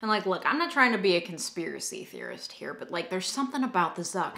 And like, look, I'm not trying to be a conspiracy theorist here, but like, there's something about the Zuck.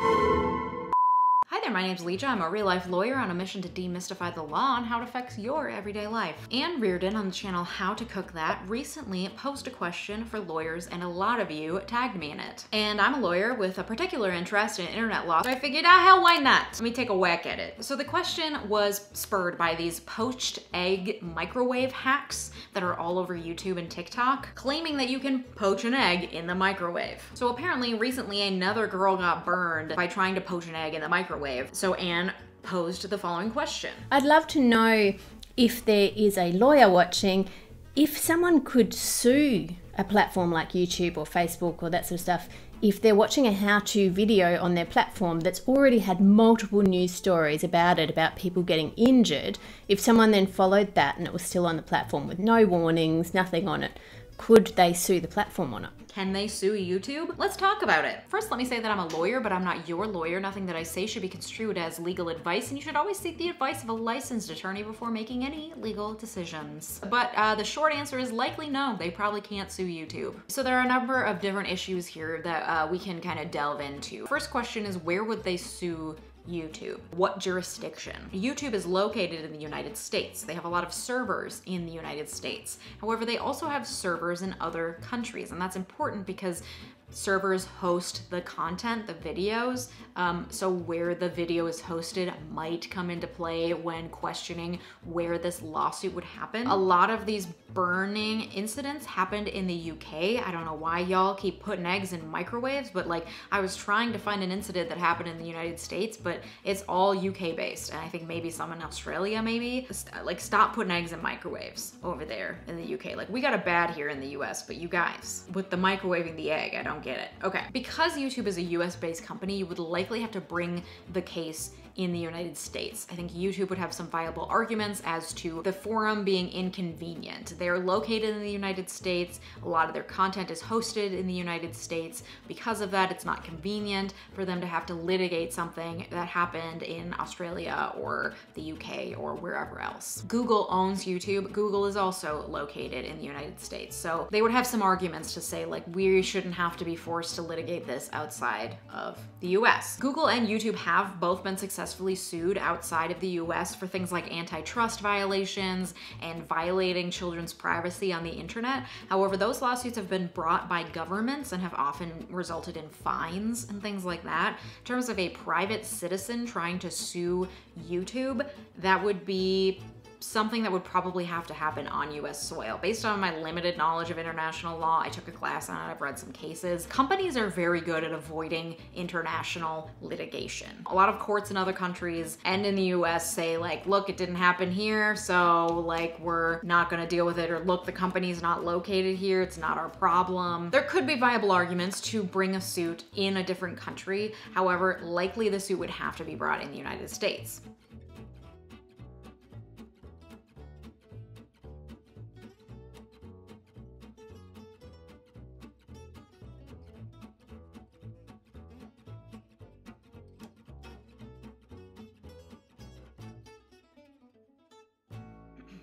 Hi there, my name's Leeja. I'm a real-life lawyer on a mission to demystify the law and how it affects your everyday life. And Reardon on the channel How to Cook That recently posed a question for lawyers, and a lot of you tagged me in it. And I'm a lawyer with a particular interest in internet law, so I figured, hell, why not? Let me take a whack at it. So the question was spurred by these poached egg microwave hacks that are all over YouTube and TikTok, claiming that you can poach an egg in the microwave. So apparently recently another girl got burned by trying to poach an egg in the microwave. So Anne posed the following question. I'd love to know, if there is a lawyer watching, if someone could sue a platform like YouTube or Facebook or that sort of stuff, if they're watching a how-to video on their platform that's already had multiple news stories about it, about people getting injured, if someone then followed that and it was still on the platform with no warnings, nothing on it, could they sue the platform on it? Can they sue YouTube? Let's talk about it. First, let me say that I'm a lawyer, but I'm not your lawyer. Nothing that I say should be construed as legal advice, and you should always seek the advice of a licensed attorney before making any legal decisions. But the short answer is likely no, they probably can't sue YouTube. So there are a number of different issues here that we can kind of delve into. First question is, where would they sue YouTube? What jurisdiction? YouTube is located in the United States. They have a lot of servers in the United States. However, they also have servers in other countries, and that's important because servers host the content, the videos, so where the video is hosted might come into play when questioning where this lawsuit would happen. A lot of these burning incidents happened in the UK. I don't know why y'all keep putting eggs in microwaves, but like, I was trying to find an incident that happened in the United States, but it's all UK based, and I think maybe some in Australia maybe. Like, stop putting eggs in microwaves over there in the UK. Like, we got it bad here in the US, but you guys, with the microwaving the egg, I don't get it. Okay, because YouTube is a US-based company, you would likely have to bring the case in the United States. I think YouTube would have some viable arguments as to the forum being inconvenient. They're located in the United States. A lot of their content is hosted in the United States. Because of that, it's not convenient for them to have to litigate something that happened in Australia or the UK or wherever else. Google owns YouTube. Google is also located in the United States. So they would have some arguments to say, like, we shouldn't have to be forced to litigate this outside of the US. Google and YouTube have both been successfully sued outside of the US for things like antitrust violations and violating children's privacy on the internet. However, those lawsuits have been brought by governments and have often resulted in fines and things like that. In terms of a private citizen trying to sue YouTube, that would be something that would probably have to happen on US soil. Based on my limited knowledge of international law, I took a class on it, I've read some cases. Companies are very good at avoiding international litigation. A lot of courts in other countries and in the US say, like, look, it didn't happen here, so like, we're not gonna deal with it, or look, the company's not located here, it's not our problem. There could be viable arguments to bring a suit in a different country. However, likely the suit would have to be brought in the United States.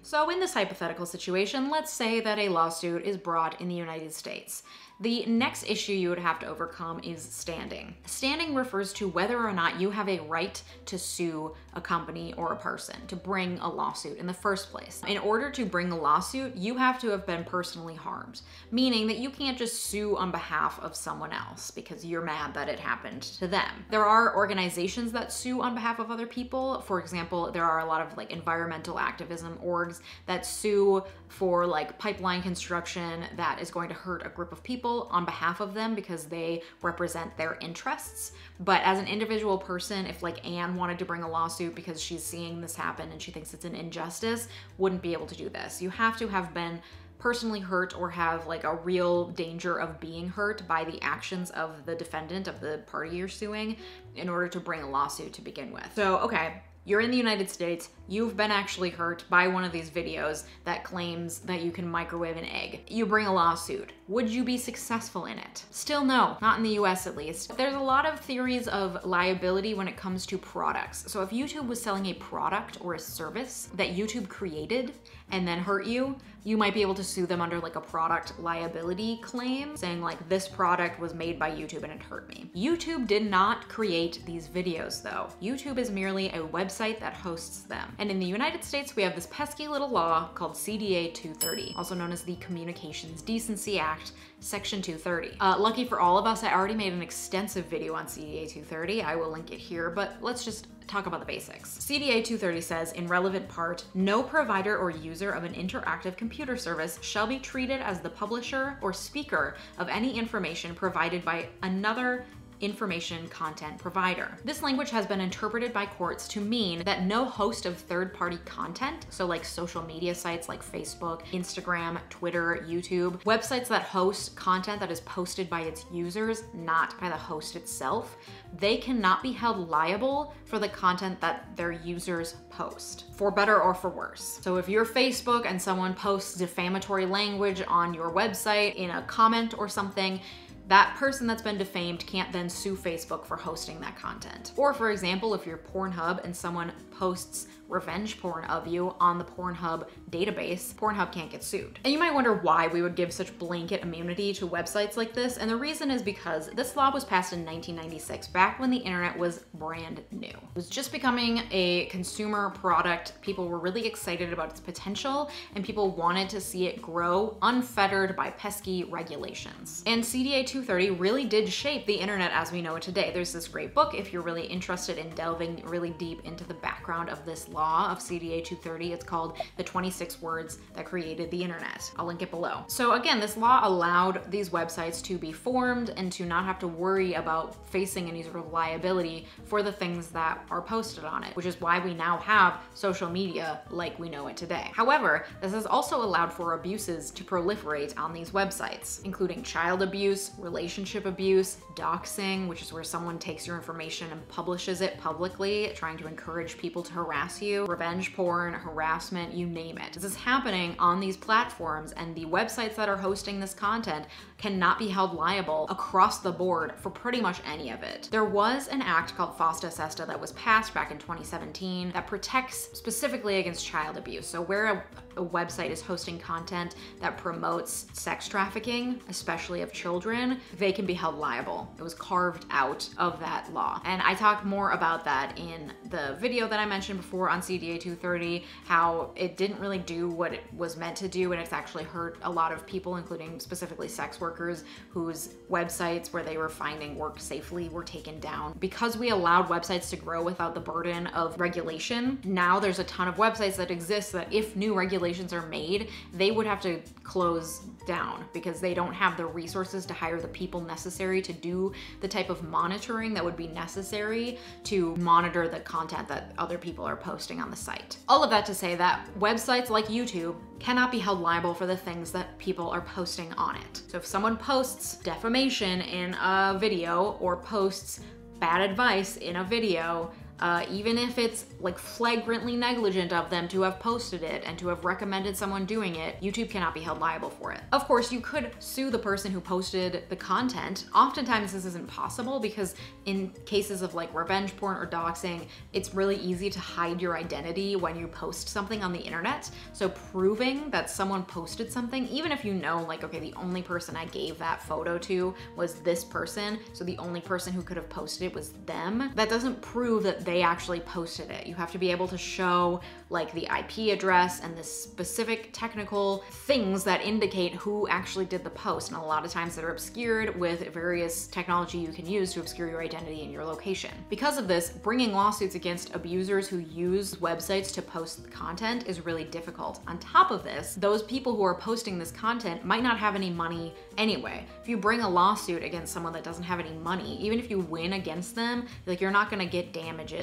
So in this hypothetical situation, let's say that a lawsuit is brought in the United States. The next issue you would have to overcome is standing. Standing refers to whether or not you have a right to sue a company or a person, to bring a lawsuit in the first place. In order to bring a lawsuit, you have to have been personally harmed, meaning that you can't just sue on behalf of someone else because you're mad that it happened to them. There are organizations that sue on behalf of other people. For example, there are a lot of like environmental activism orgs that sue for like pipeline construction that is going to hurt a group of people on behalf of them because they represent their interests. But as an individual person, if like Anne wanted to bring a lawsuit because she's seeing this happen and she thinks it's an injustice, wouldn't be able to do this. You have to have been personally hurt or have like a real danger of being hurt by the actions of the defendant, of the party you're suing, in order to bring a lawsuit to begin with. So, okay, you're in the United States, you've been actually hurt by one of these videos that claims that you can microwave an egg. You bring a lawsuit. Would you be successful in it? Still no, not in the US at least. There's a lot of theories of liability when it comes to products. So if YouTube was selling a product or a service that YouTube created and then hurt you, you might be able to sue them under like a product liability claim, saying like, this product was made by YouTube and it hurt me. YouTube did not create these videos though. YouTube is merely a website that hosts them. And in the United States, we have this pesky little law called CDA 230, also known as the Communications Decency Act, Section 230. Lucky for all of us, I already made an extensive video on CDA 230. I will link it here, but let's just talk about the basics. CDA 230 says, in relevant part, no provider or user of an interactive computer service shall be treated as the publisher or speaker of any information provided by another information content provider. This language has been interpreted by courts to mean that no host of third-party content, so like social media sites like Facebook, Instagram, Twitter, YouTube, websites that host content that is posted by its users, not by the host itself, they cannot be held liable for the content that their users post, for better or for worse. So if you're Facebook and someone posts defamatory language on your website in a comment or something, that person that's been defamed can't then sue Facebook for hosting that content. Or for example, if you're Pornhub and someone posts revenge porn of you on the Pornhub database, Pornhub can't get sued. And you might wonder why we would give such blanket immunity to websites like this, and the reason is because this law was passed in 1996, back when the internet was brand new. It was just becoming a consumer product. People were really excited about its potential, and people wanted to see it grow unfettered by pesky regulations. And CDA 230 really did shape the internet as we know it today. There's this great book if you're really interested in delving really deep into the background of this law of CDA 230. It's called The 26 Words That Created the Internet. I'll link it below. So again, this law allowed these websites to be formed and to not have to worry about facing any sort of liability for the things that are posted on it, which is why we now have social media like we know it today. However, this has also allowed for abuses to proliferate on these websites, including child abuse, relationship abuse, doxing, which is where someone takes your information and publishes it publicly, trying to encourage people to harass you, revenge porn, harassment, you name it. This is happening on these platforms, and the websites that are hosting this content cannot be held liable across the board for pretty much any of it. There was an act called FOSTA SESTA that was passed back in 2017 that protects specifically against child abuse. So where a website is hosting content that promotes sex trafficking, especially of children, they can be held liable. It was carved out of that law. And I talked more about that in the video that I mentioned before on CDA 230, how it didn't really do what it was meant to do, and it's actually hurt a lot of people, including specifically sex workers whose websites where they were finding work safely were taken down. Because we allowed websites to grow without the burden of regulation, now there's a ton of websites that exist that if new regulations are made, they would have to close down because they don't have the resources to hire the people necessary to do the type of monitoring that would be necessary to monitor the content that other people are posting on the site. All of that to say that websites like YouTube cannot be held liable for the things that people are posting on it. So if someone posts defamation in a video or posts bad advice in a video, even if it's like flagrantly negligent of them to have posted it and to have recommended someone doing it, YouTube cannot be held liable for it. Of course, you could sue the person who posted the content. Oftentimes this isn't possible because in cases of like revenge porn or doxing, it's really easy to hide your identity when you post something on the internet. So proving that someone posted something, even if you know like, okay, the only person I gave that photo to was this person, so the only person who could have posted it was them, that doesn't prove that they actually posted it. You have to be able to show like the IP address and the specific technical things that indicate who actually did the post. And a lot of times they're obscured with various technology you can use to obscure your identity and your location. Because of this, bringing lawsuits against abusers who use websites to post content is really difficult. On top of this, those people who are posting this content might not have any money anyway. If you bring a lawsuit against someone that doesn't have any money, even if you win against them, like you're not gonna get damages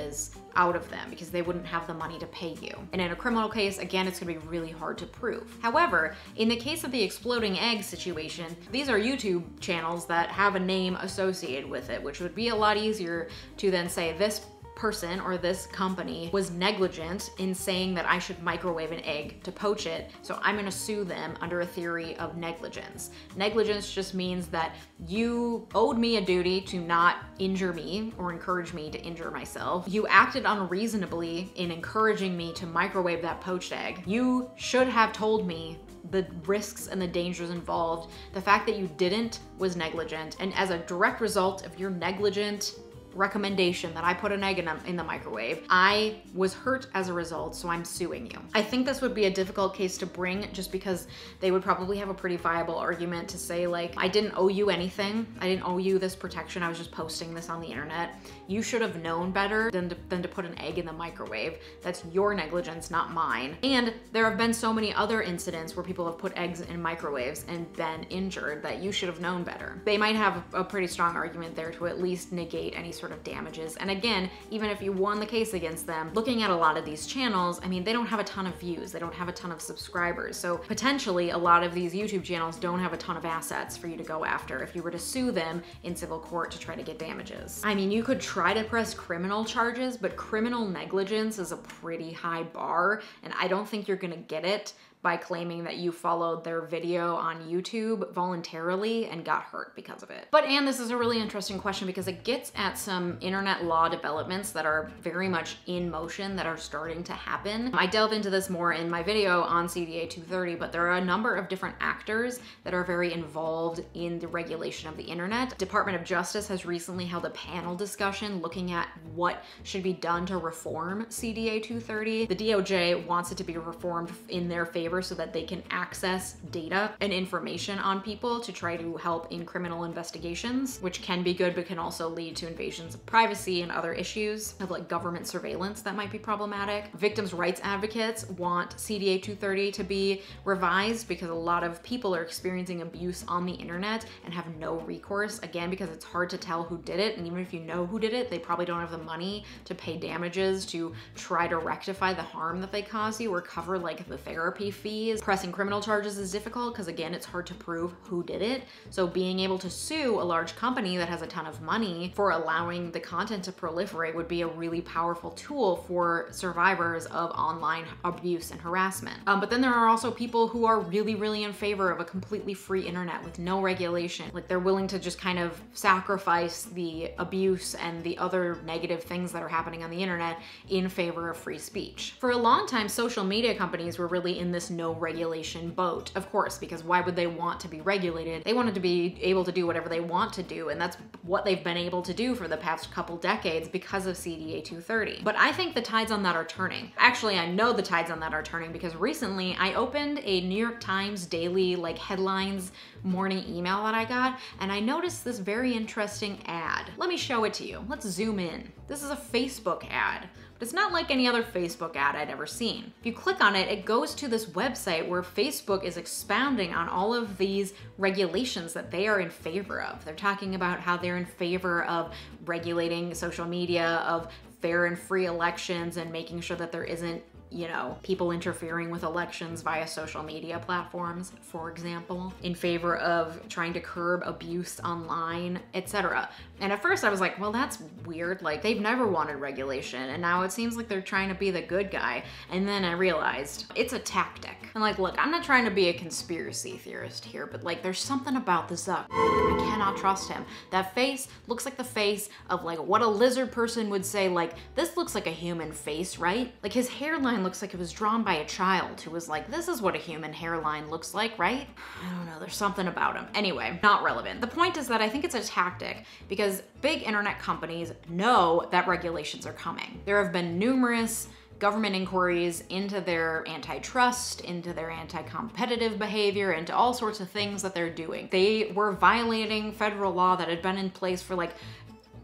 out of them because they wouldn't have the money to pay you. And in a criminal case, again, it's gonna be really hard to prove. However, in the case of the exploding egg situation, these are YouTube channels that have a name associated with it, which would be a lot easier to then say this person or this company was negligent in saying that I should microwave an egg to poach it, so I'm gonna sue them under a theory of negligence. Negligence just means that you owed me a duty to not injure me or encourage me to injure myself. You acted unreasonably in encouraging me to microwave that poached egg. You should have told me the risks and the dangers involved. The fact that you didn't was negligent, and as a direct result of your negligent recommendation that I put an egg in the microwave, I was hurt as a result, so I'm suing you. I think this would be a difficult case to bring just because they would probably have a pretty viable argument to say, like, I didn't owe you anything. I didn't owe you this protection. I was just posting this on the internet. You should have known better than to put an egg in the microwave. That's your negligence, not mine. And there have been so many other incidents where people have put eggs in microwaves and been injured that you should have known better. They might have a pretty strong argument there to at least negate any sort of damages. And again, even if you won the case against them, looking at a lot of these channels, I mean, they don't have a ton of views, they don't have a ton of subscribers. So potentially a lot of these YouTube channels don't have a ton of assets for you to go after if you were to sue them in civil court to try to get damages. I mean, you could try to press criminal charges, but criminal negligence is a pretty high bar, and I don't think you're gonna get it by claiming that you followed their video on YouTube voluntarily and got hurt because of it. But Anne, this is a really interesting question because it gets at some internet law developments that are very much in motion, that are starting to happen. I delve into this more in my video on CDA 230, but there are a number of different actors that are very involved in the regulation of the internet. Department of Justice has recently held a panel discussion looking at what should be done to reform CDA 230. The DOJ wants it to be reformed in their favor so that they can access data and information on people to try to help in criminal investigations, which can be good but can also lead to invasions of privacy and other issues of like government surveillance that might be problematic. Victims' rights advocates want CDA 230 to be revised because a lot of people are experiencing abuse on the internet and have no recourse, again, because it's hard to tell who did it, and even if you know who did it, they probably don't have the money to pay damages to try to rectify the harm that they cause you or cover like the therapy fees. Pressing criminal charges is difficult because again, it's hard to prove who did it. So being able to sue a large company that has a ton of money for allowing the content to proliferate would be a really powerful tool for survivors of online abuse and harassment. But then there are also people who are really, really in favor of a completely free internet with no regulation. Like they're willing to just kind of sacrifice the abuse and the other negative things that are happening on the internet in favor of free speech. For a long time, social media companies were really in this no regulation boat, of course, because why would they want to be regulated? They wanted to be able to do whatever they want to do, and that's what they've been able to do for the past couple decades because of CDA 230. But I think the tides on that are turning. Actually, I know the tides on that are turning because recently I opened a New York Times daily like headlines morning email that I got, and I noticed this very interesting ad. Let me show it to you. Let's zoom in. This is a Facebook ad. But it's not like any other Facebook ad I'd ever seen. If you click on it, it goes to this website where Facebook is expounding on all of these regulations that they are in favor of. They're talking about how they're in favor of regulating social media, of fair and free elections, and making sure that there isn't, you know, people interfering with elections via social media platforms, for example, in favor of trying to curb abuse online, etc. And at first I was like, well, that's weird. Like, they've never wanted regulation, and now it seems like they're trying to be the good guy. And then I realized it's a tactic. And like, look, I'm not trying to be a conspiracy theorist here, but like, there's something about the Zuck. I cannot trust him. That face looks like the face of like what a lizard person would say, like, this looks like a human face, right? Like, his hairline looks like it was drawn by a child who was like, this is what a human hairline looks like, right? I don't know, there's something about him. Anyway, not relevant. The point is that I think it's a tactic because big internet companies know that regulations are coming. There have been numerous government inquiries into their antitrust, into their anti-competitive behavior, into all sorts of things that they're doing. They were violating federal law that had been in place for like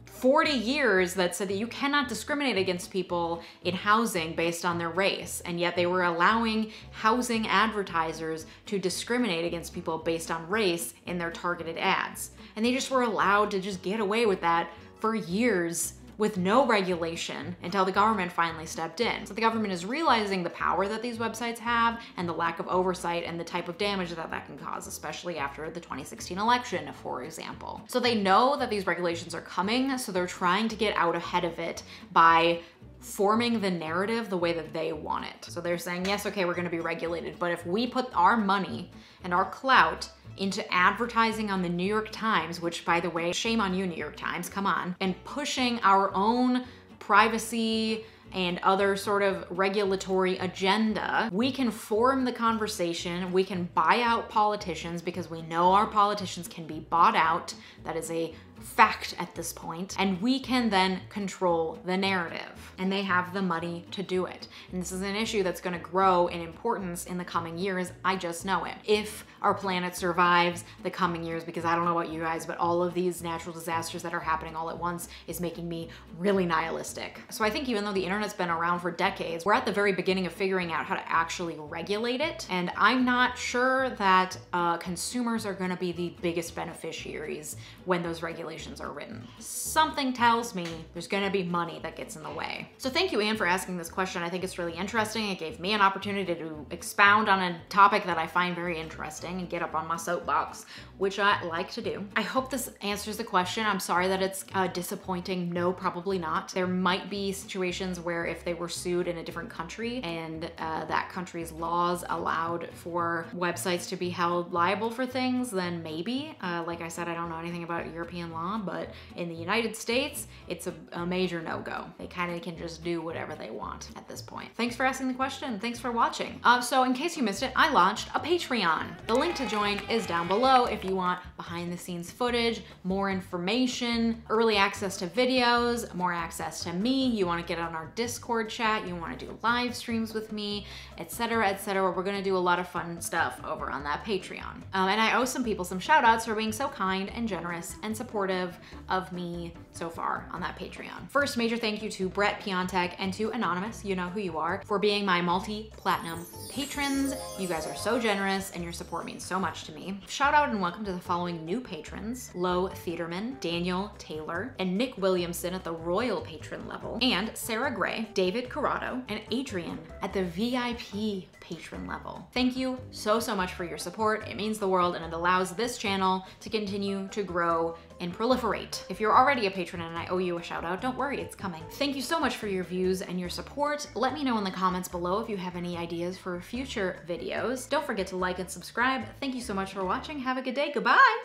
40 years that said that you cannot discriminate against people in housing based on their race, and yet they were allowing housing advertisers to discriminate against people based on race in their targeted ads. And they just were allowed to just get away with that for years with no regulation until the government finally stepped in. So the government is realizing the power that these websites have and the lack of oversight and the type of damage that that can cause, especially after the 2016 election, for example. So they know that these regulations are coming, so they're trying to get out ahead of it by forming the narrative the way that they want it. So they're saying, yes, okay, we're gonna be regulated, but if we put our money and our clout into advertising on the New York Times, which, by the way, shame on you, New York Times, come on, and pushing our own privacy and other sort of regulatory agenda, we can form the conversation, we can buy out politicians because we know our politicians can be bought out. That is a fact at this point, and we can then control the narrative, and they have the money to do it. And this is an issue that's going to grow in importance in the coming years. I just know it. If our planet survives the coming years, because I don't know about you guys, but all of these natural disasters that are happening all at once is making me really nihilistic. So I think even though the internet's been around for decades, we're at the very beginning of figuring out how to actually regulate it, and I'm not sure that consumers are going to be the biggest beneficiaries when those regulations are written. Something tells me there's gonna be money that gets in the way. So thank you, Anne, for asking this question. I think it's really interesting. It gave me an opportunity to expound on a topic that I find very interesting and get up on my soapbox, which I like to do. I hope this answers the question. I'm sorry that it's disappointing. No, probably not. There might be situations where if they were sued in a different country and that country's laws allowed for websites to be held liable for things, then maybe. Like I said, I don't know anything about European law, but in the United States, it's a major no-go. They kind of can just do whatever they want at this point. Thanks for asking the question. Thanks for watching. So in case you missed it, I launched a Patreon. The link to join is down below if you want behind the scenes footage, more information, early access to videos, more access to me. You want to get on our Discord chat, you want to do live streams with me, etc., etc. We're going to do a lot of fun stuff over on that Patreon. And I owe some people some shout outs for being so kind and generous and supportive of me so far on that Patreon. First, major thank you to Brett Piontek and to Anonymous, you know who you are, for being my multi-platinum patrons. You guys are so generous and your support means so much to me. Shout out and welcome to the following new patrons: Lo Thederman, Daniel Taylor, and Nick Williamson at the Royal Patron level, and Sarah Gray, David Corrado, and Adrian at the VIP patron level. Thank you so much for your support. It means the world and it allows this channel to continue to grow and proliferate. If you're already a patron and I owe you a shout out, don't worry, it's coming. Thank you so much for your views and your support. Let me know in the comments below if you have any ideas for future videos. Don't forget to like and subscribe. Thank you so much for watching. Have a good day. Goodbye.